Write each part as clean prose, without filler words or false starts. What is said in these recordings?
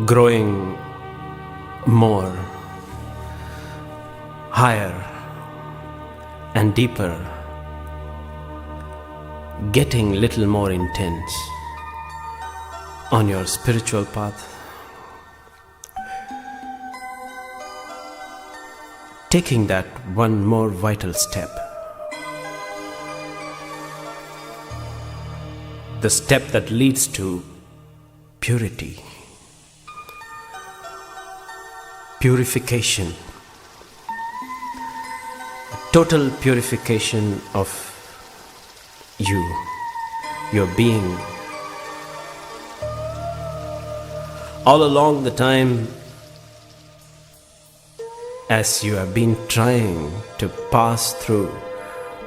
growing more, higher and deeper, getting little more intense on your spiritual path, taking that one more vital step, the step that leads to purity, purification, total purification of you, your being. All along the time, as you have been trying to pass through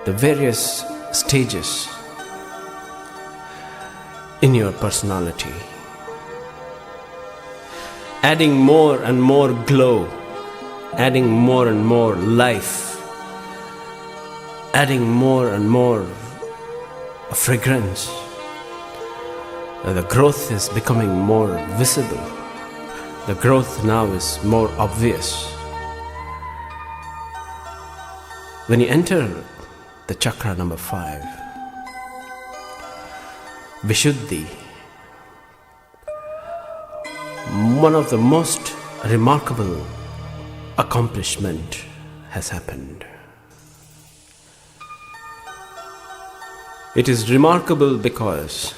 the various stages in your personality, adding more and more glow, adding more and more life, adding more and more fragrance. The growth is becoming more visible. The growth now is more obvious. When you enter the chakra number 5, Vishudhha, one of the most remarkable accomplishment has happened. It is remarkable because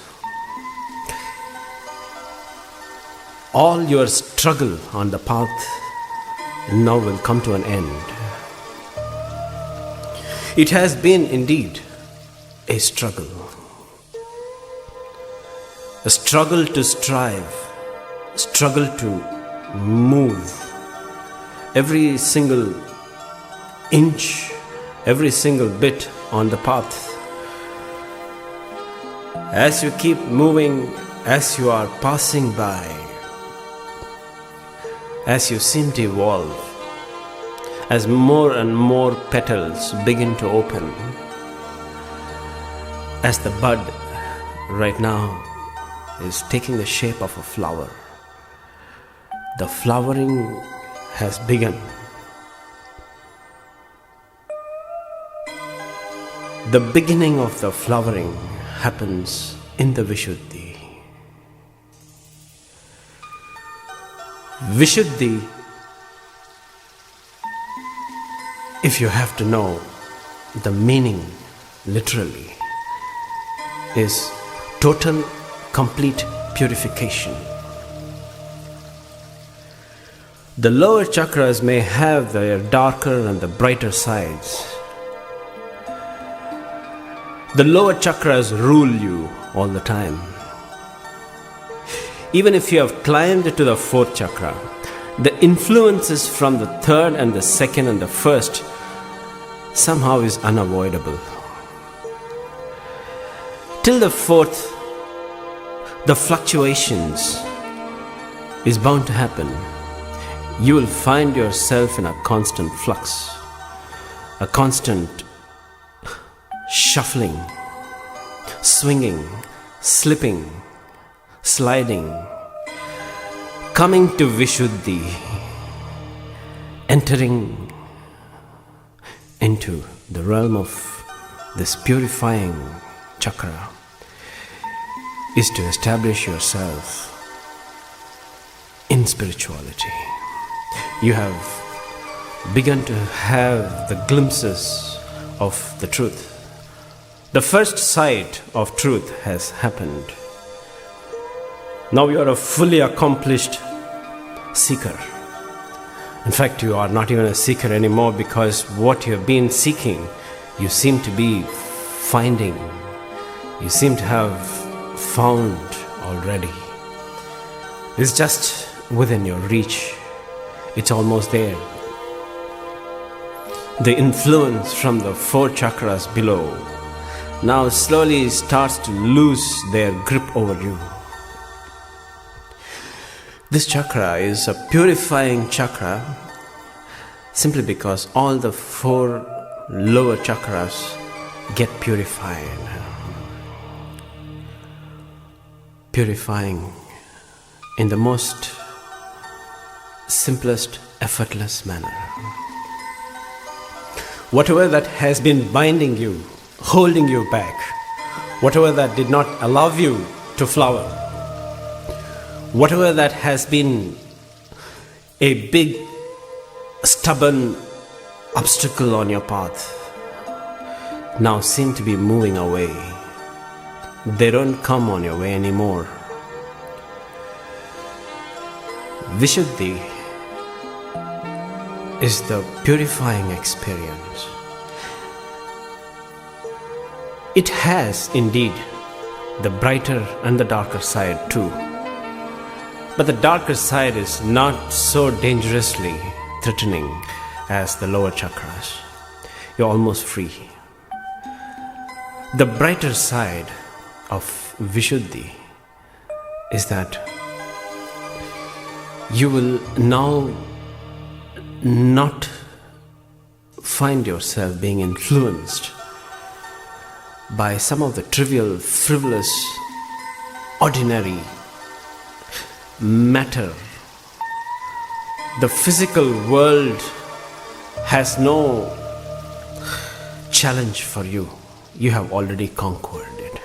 all your struggle on the path now will come to an end. It has been indeed a struggle to strive, struggle to move every single inch, every single bit on the path. As you keep moving, as you are passing by, as you seem to evolve, as more and more petals begin to open, as the bud right now is taking the shape of a flower, the flowering has begun. The beginning of the flowering happens in the Vishudhha. Vishudhha, if you have to know the meaning literally, is total, complete purification. The lower chakras may have their darker and the brighter sides. The lower chakras rule you all the time. Even if you have climbed to the 4th chakra, the influences from the 3rd and the 2nd and the 1st somehow is unavoidable. Till the 4th, the fluctuations is bound to happen. You will find yourself in a constant flux, a constant shuffling, swinging, slipping, sliding, coming to Vishudhha, entering into the realm of this purifying chakra is to establish yourself in spirituality. You have begun to have the glimpses of the truth. The first sight of truth has happened. Now you are a fully accomplished seeker. In fact, you are not even a seeker anymore, because what you have been seeking, you seem to be finding. You seem to have found already. It's just within your reach. It's almost there. The influence from the 4 chakras below now slowly starts to lose their grip over you. This chakra is a purifying chakra simply because all the 4 lower chakras get purified. Purifying in the most simplest, effortless manner. Whatever that has been binding you, holding you back, whatever that did not allow you to flower, whatever that has been a big, stubborn obstacle on your path, now seem to be moving away. They don't come on your way anymore. Vishuddhi is the purifying experience. It has indeed the brighter and the darker side too. But the darker side is not so dangerously threatening as the lower chakras. You're almost free. The brighter side of Vishuddhi is that you will now not find yourself being influenced by some of the trivial, frivolous, ordinary matter. The physical world has no challenge for you. You have already conquered it.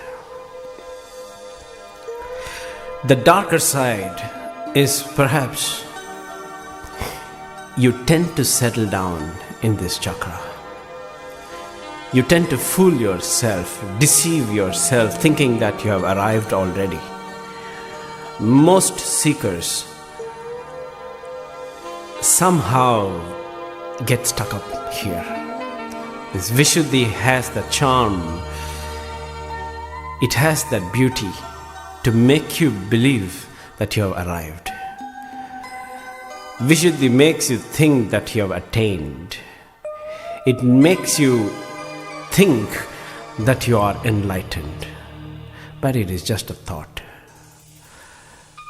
The darker side is perhaps you tend to settle down in this chakra. You tend to fool yourself, deceive yourself, thinking that you have arrived already. Most seekers somehow get stuck up here. This Vishuddhi has the charm, it has that beauty to make you believe that you have arrived. Vishuddhi makes you think that you have attained. It makes you think that you are enlightened. But it is just a thought.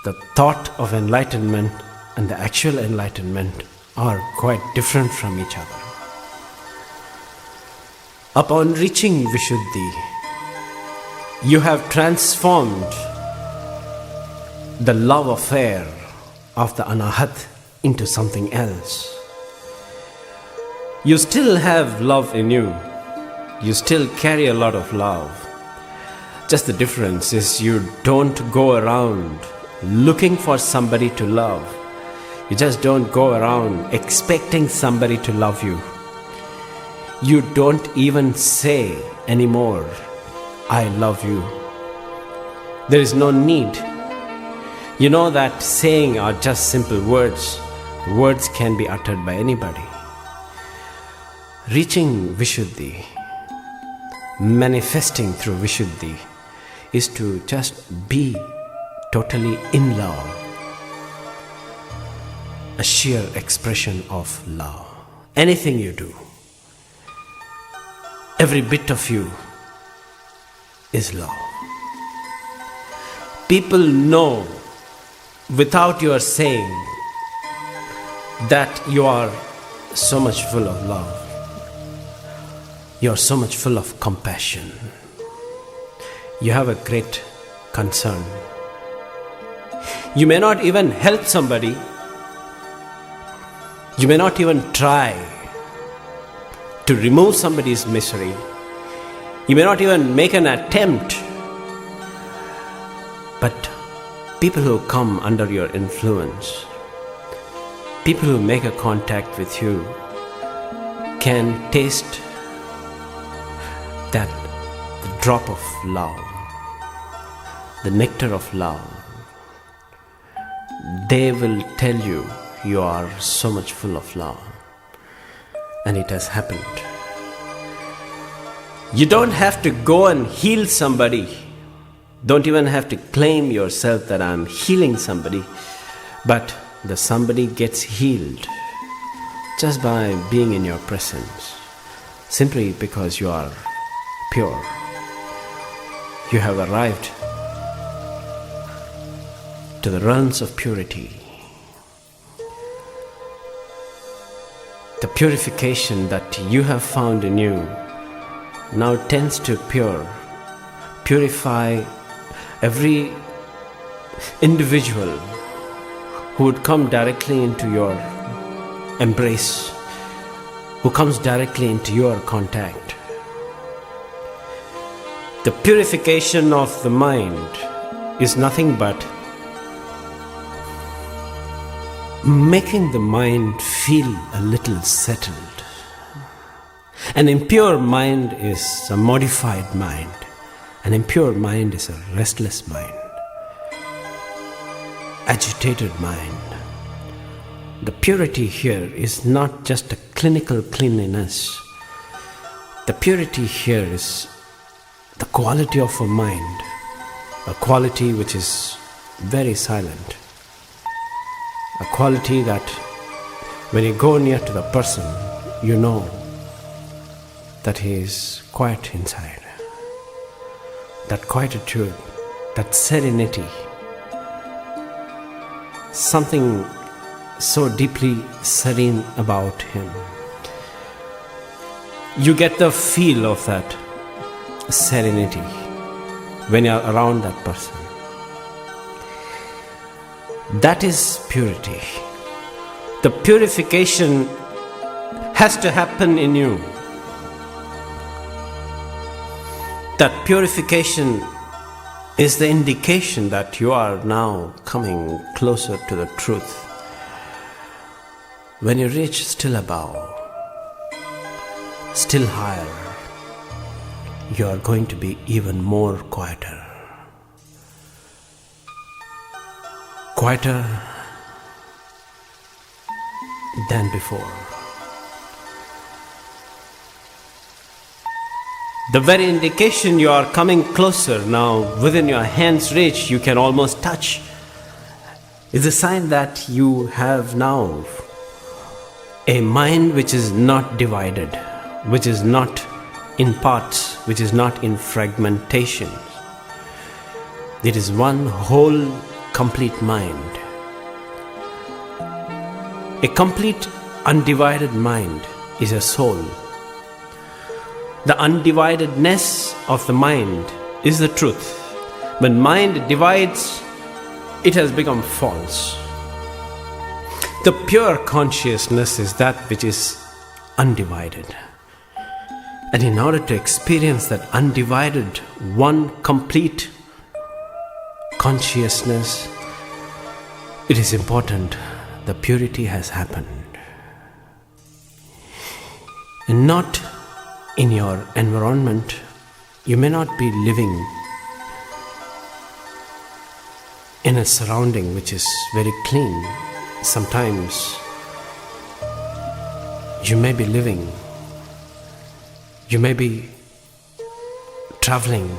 The thought of enlightenment and the actual enlightenment are quite different from each other. Upon reaching Vishuddhi, you have transformed the love affair of the Anahat into something else. You still have love in you. You still carry a lot of love. Just the difference is you don't go around looking for somebody to love. You just don't go around expecting somebody to love you. You don't even say anymore, I love you. There is no need. You know that saying are just simple words. Words can be uttered by anybody. Reaching Vishuddhi, manifesting through Vishuddhi, is to just be totally in love. A sheer expression of love. Anything you do, every bit of you is love. People know without your saying that you are so much full of love. You are so much full of compassion. You have a great concern. You may not even help somebody. You may not even try to remove somebody's misery. You may not even make an attempt. But people who come under your influence, people who make a contact with you, can taste that the drop of love, the nectar of love. They will tell you you are so much full of love. And it has happened. You don't have to go and heal somebody. Don't even have to claim yourself that I'm healing somebody. But the somebody gets healed just by being in your presence. Simply because you are pure. You have arrived to the realms of purity. The purification that you have found in you now tends to purify every individual who would come directly into your embrace, who comes directly into your contact. The purification of the mind is nothing but making the mind feel a little settled. An impure mind is a modified mind. An impure mind is a restless mind, agitated mind. The purity here is not just a clinical cleanliness. The purity here is the quality of a mind, a quality which is very silent, a quality that when you go near to the person, you know that he is quiet inside. That quietude, that serenity, something so deeply serene about him. You get the feel of that serenity when you are around that person. That is purity. The purification has to happen in you. That purification is the indication that you are now coming closer to the truth. When you reach still above, still higher, you are going to be even more quieter. Quieter than before. The very indication you are coming closer now, within your hand's reach, you can almost touch, is a sign that you have now a mind which is not divided, which is not in parts, which is not in fragmentation. It is one whole, complete mind. A complete, undivided mind is a soul. The undividedness of the mind is the truth. When mind divides, it has become false. The pure consciousness is that which is undivided. And in order to experience that undivided, one complete consciousness, it is important the purity has happened. And not in your environment, you may not be living in a surrounding which is very clean. Sometimes you may be living, you may be traveling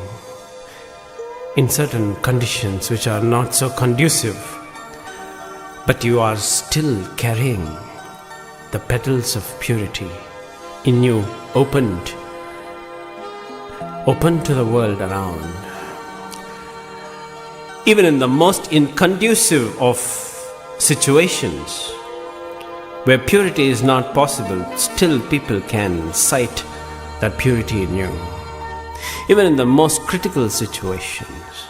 in certain conditions which are not so conducive, but you are still carrying the petals of purity in you, open to the world around. Even in the most inconducive of situations where purity is not possible, still people can sight that purity in you. Even in the most critical situations,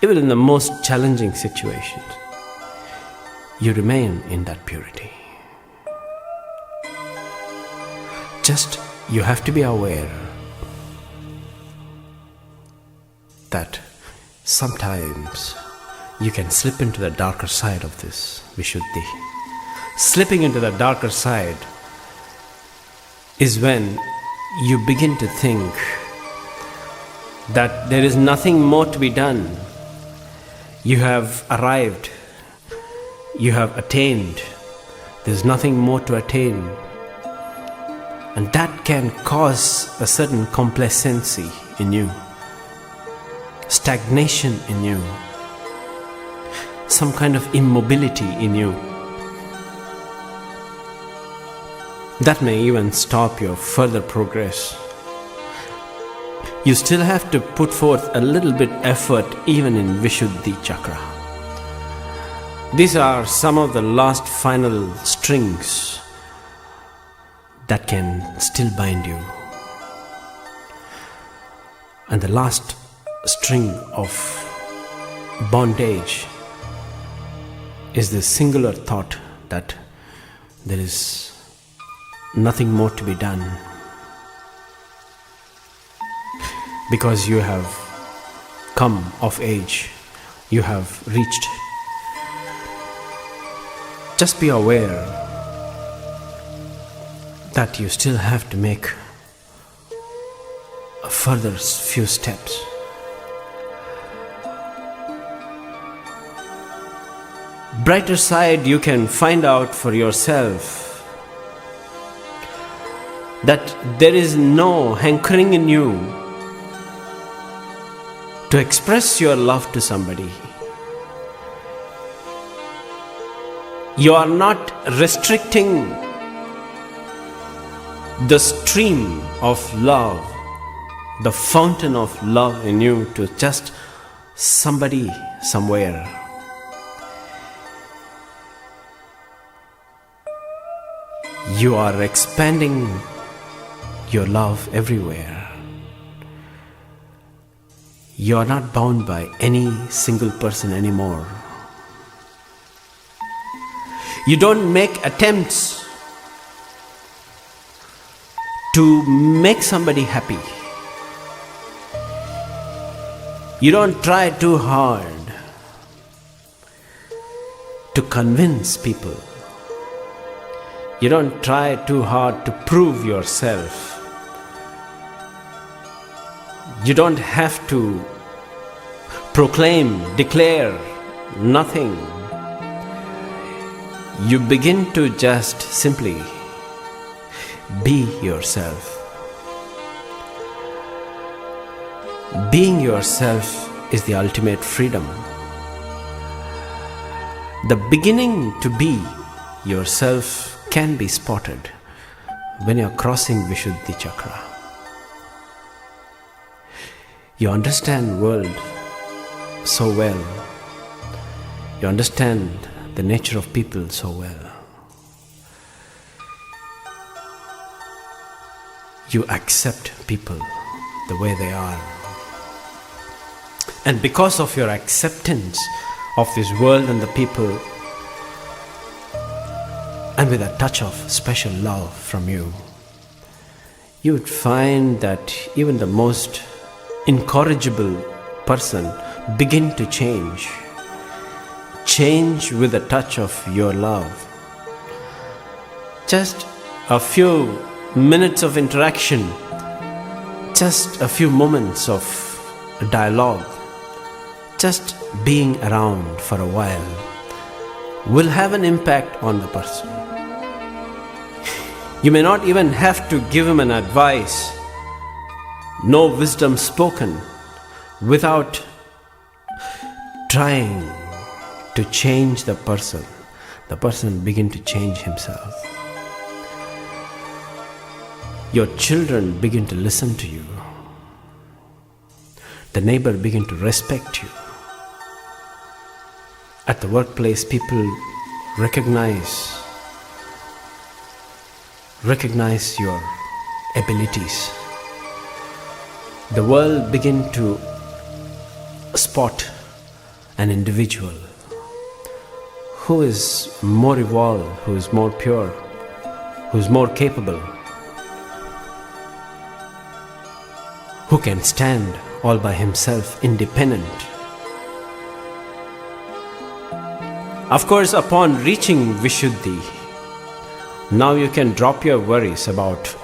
even in the most challenging situations, you remain in that purity. Just you have to be aware that sometimes you can slip into the darker side of this Vishudhi. Slipping into the darker side is when you begin to think that there is nothing more to be done. You have arrived, you have attained, there's nothing more to attain. And that can cause a certain complacency in you, stagnation in you, some kind of immobility in you. That may even stop your further progress. You still have to put forth a little bit effort even in Vishudhi chakra. These are some of the last final strings that can still bind you. And the last string of bondage is this singular thought that there is nothing more to be done. Because you have come of age, you have reached. Just be aware that you still have to make a further few steps. Brighter side, you can find out for yourself that there is no hankering in you to express your love to somebody. You are not restricting the stream of love, the fountain of love in you to just somebody somewhere. You are expanding your love everywhere. You are not bound by any single person anymore. You don't make attempts to make somebody happy. You don't try too hard to convince people. You don't try too hard to prove yourself. You don't have to proclaim, declare nothing. You begin to just simply be yourself. Being yourself is the ultimate freedom. The beginning to be yourself can be spotted when you are crossing Vishudhha chakra. You understand world so well. You understand the nature of people so well. You accept people the way they are. And because of your acceptance of this world and the people, and with a touch of special love from you, you would find that even the most incorrigible person begin to change. Change with a touch of your love. Just a few minutes of interaction, just a few moments of dialogue, just being around for a while will have an impact on the person. You may not even have to give him an advice, no wisdom spoken, without trying to change the person begin to change himself. Your children begin to listen to you. The neighbor begin to respect you. At the workplace, people recognize your abilities. The world begin to spot an individual who is more evolved, who is more pure, who is more capable, who can stand all by himself, independent. Of course, upon reaching Vishudhha, now you can drop your worries about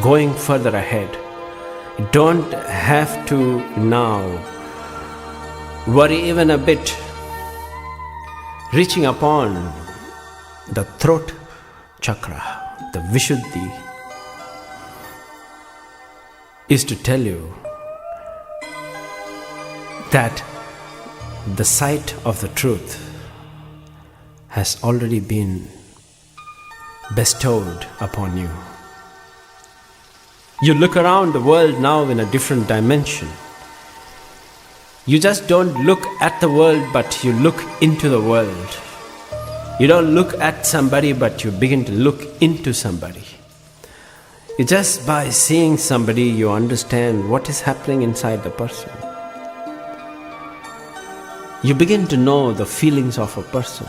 going further ahead. You don't have to now worry even a bit. Reaching upon the throat chakra, the Vishudhha, is to tell you that the sight of the truth has already been bestowed upon you. You look around the world now in a different dimension. You just don't look at the world, but you look into the world. You don't look at somebody, but you begin to look into somebody. Just by seeing somebody, you understand what is happening inside the person. you begin to know the feelings of a person.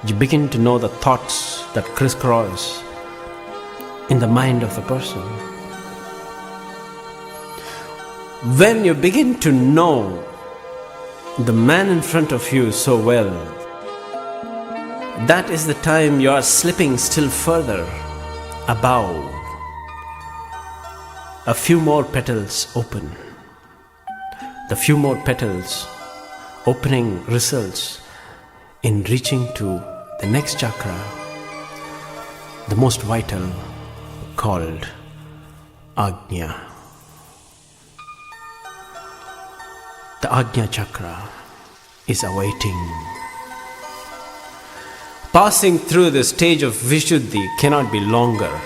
You begin to know the thoughts that crisscross in the mind of the person. When you begin to know the man in front of you so well, that is the time you are slipping still further above. A few more petals open. The few more petals opening results in reaching to the next chakra, the most vital, called Ajna. The Ajna chakra is awaiting. Passing through the stage of Vishudhi cannot be longer.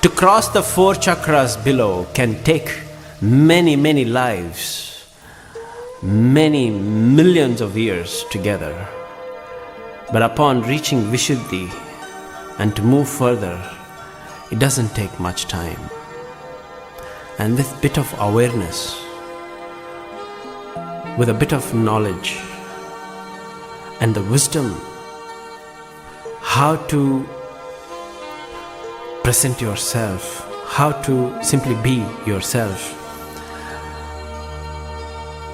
To cross the 4 chakras below can take many, many lives, many millions of years together. But upon reaching Vishudhi and to move further, it doesn't take much time. And with a bit of awareness, with a bit of knowledge and the wisdom how to present yourself, how to simply be yourself,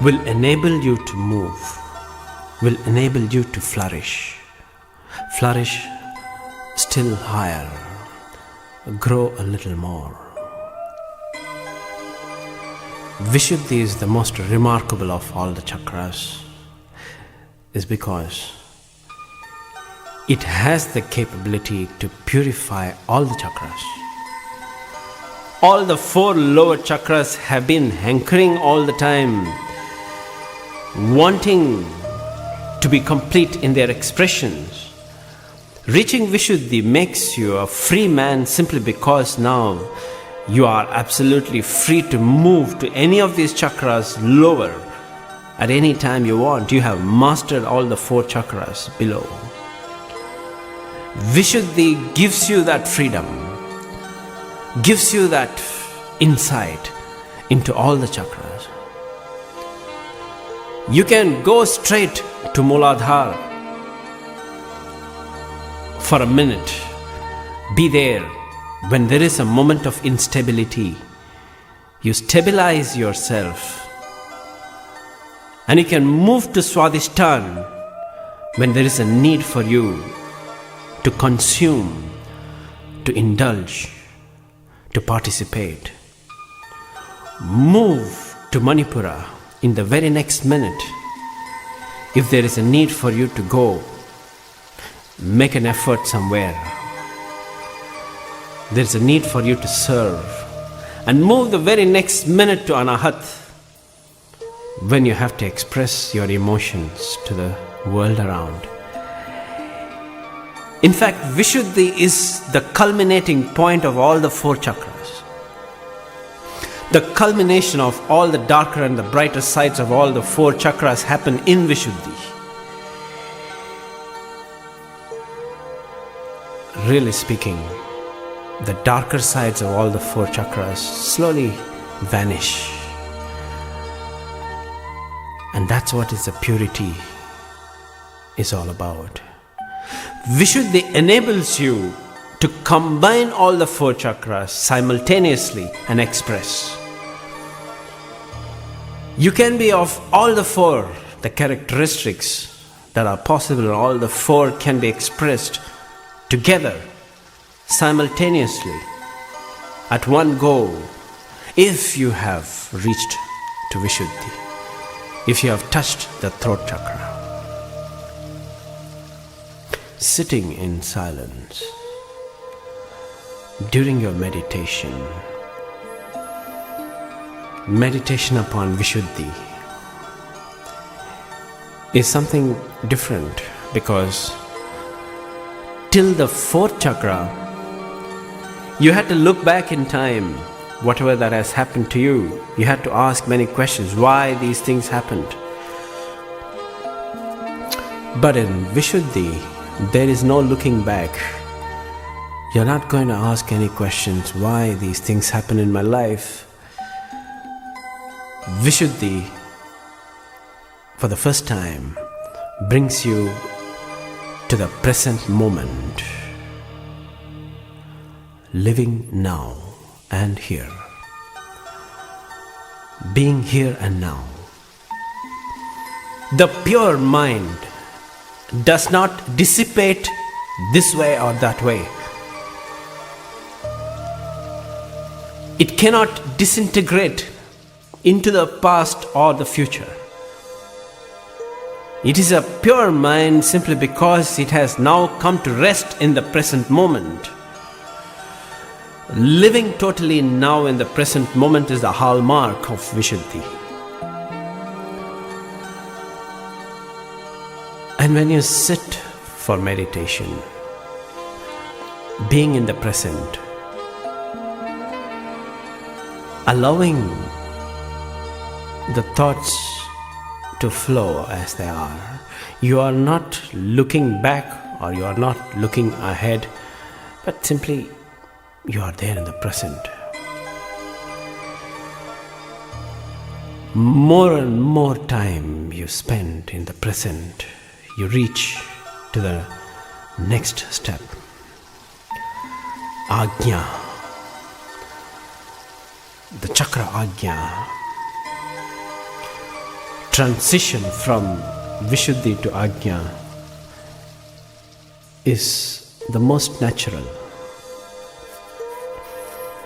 will enable you to move, will enable you to flourish. Flourish still higher, grow a little more. Vishuddhi is the most remarkable of all the chakras, is because it has the capability to purify all the chakras. All the 4 lower chakras have been hankering all the time, wanting to be complete in their expressions. Reaching Vishuddhi makes you a free man simply because now you are absolutely free to move to any of these chakras lower at any time you want. You have mastered all the 4 chakras below. Vishuddhi gives you that freedom, gives you that insight into all the chakras. You can go straight to Mooladhara for a minute, be there. When there is a moment of instability, you stabilize yourself and you can move to Swadhisthana when there is a need for you to consume, to indulge, to participate. Move to Manipura in the very next minute. If there is a need for you to go, make an effort somewhere. There is a need for you to serve, and move the very next minute to Anahat when you have to express your emotions to the world around. In fact, Vishuddhi is the culminating point of all the 4 chakras. The culmination of all the darker and the brighter sides of all the 4 chakras happen in Vishuddhi. Really speaking, the darker sides of all the 4 chakras slowly vanish. And that's what is the purity is all about. Vishuddhi enables you to combine all the 4 chakras simultaneously and express. You can be of all the 4, the characteristics that are possible, all the 4 can be expressed together, simultaneously, at one go, if you have reached to Vishuddhi, if you have touched the throat chakra. Sitting in silence during your meditation upon Vishuddhi is something different, because till the 4th chakra, you had to look back in time, whatever that has happened to you. You had to ask many questions, why these things happened. But in Vishuddhi, there is no looking back. You're not going to ask any questions, why these things happen in my life. Vishuddhi for the first time, brings you to the present moment, living now and here, being here and now. The pure mind does not dissipate this way or that way. It cannot disintegrate into the past or the future. It is a pure mind simply because it has now come to rest in the present moment. Living totally now in the present moment is the hallmark of Vishudhi. And when you sit for meditation, being in the present, allowing the thoughts to flow as they are, you are not looking back or you are not looking ahead, but simply you are there in the present. More and more time you spend in the present, you reach to the next step. Ajna. The chakra Ajna. Transition from Vishudhi to Ajna is the most natural.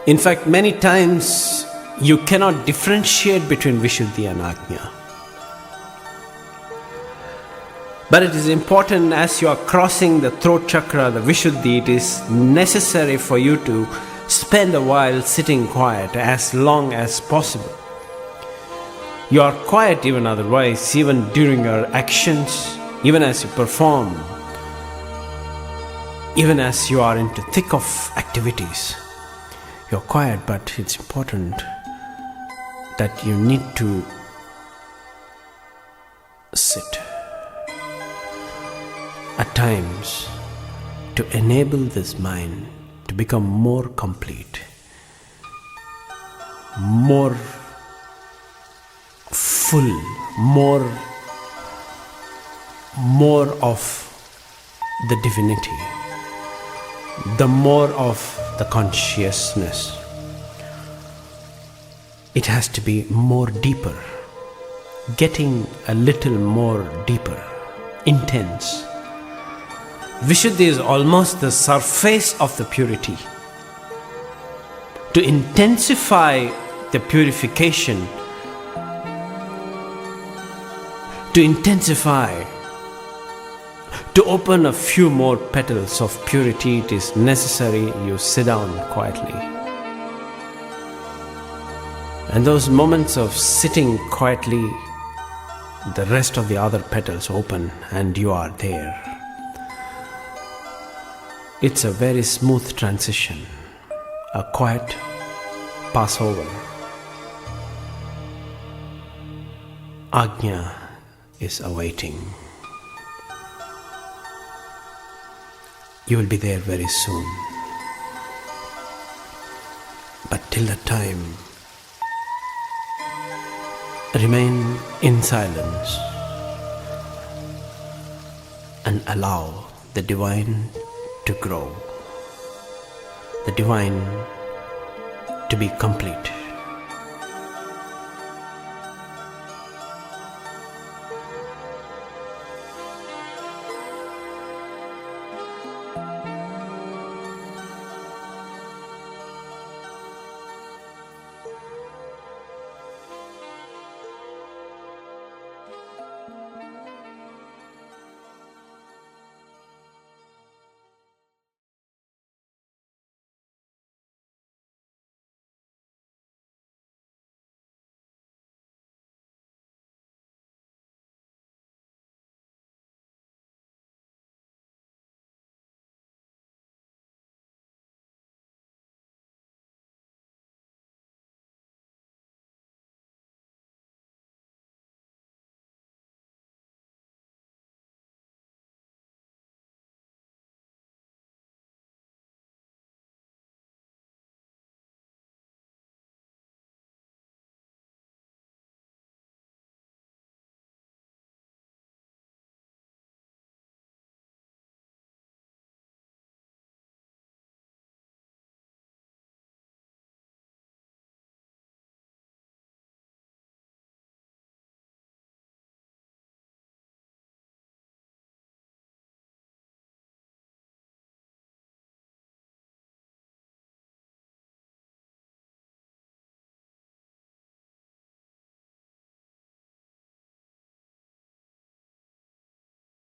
In fact, many times you cannot differentiate between Vishudhi and Ajna. But it is important as you are crossing the throat chakra, the Vishudhi, it is necessary for you to spend a while sitting quiet as long as possible. You are quiet even otherwise, even during your actions, even as you perform, even as you are into thick of activities. You are quiet, but it's important that you need to sit at times to enable this mind to become more complete, more full, more of the divinity, the more of the consciousness. It has to be more deeper, getting a little more deeper, intense. Visuddhi is almost the surface of the purity. To intensify the purification, to open a few more petals of purity, it is necessary you sit down quietly. And those moments of sitting quietly, the rest of the other petals open and you are there. It's a very smooth transition, a quiet Passover. Ajna is awaiting. You will be there very soon. But till that time, remain in silence and allow the divine to grow, the divine to be complete.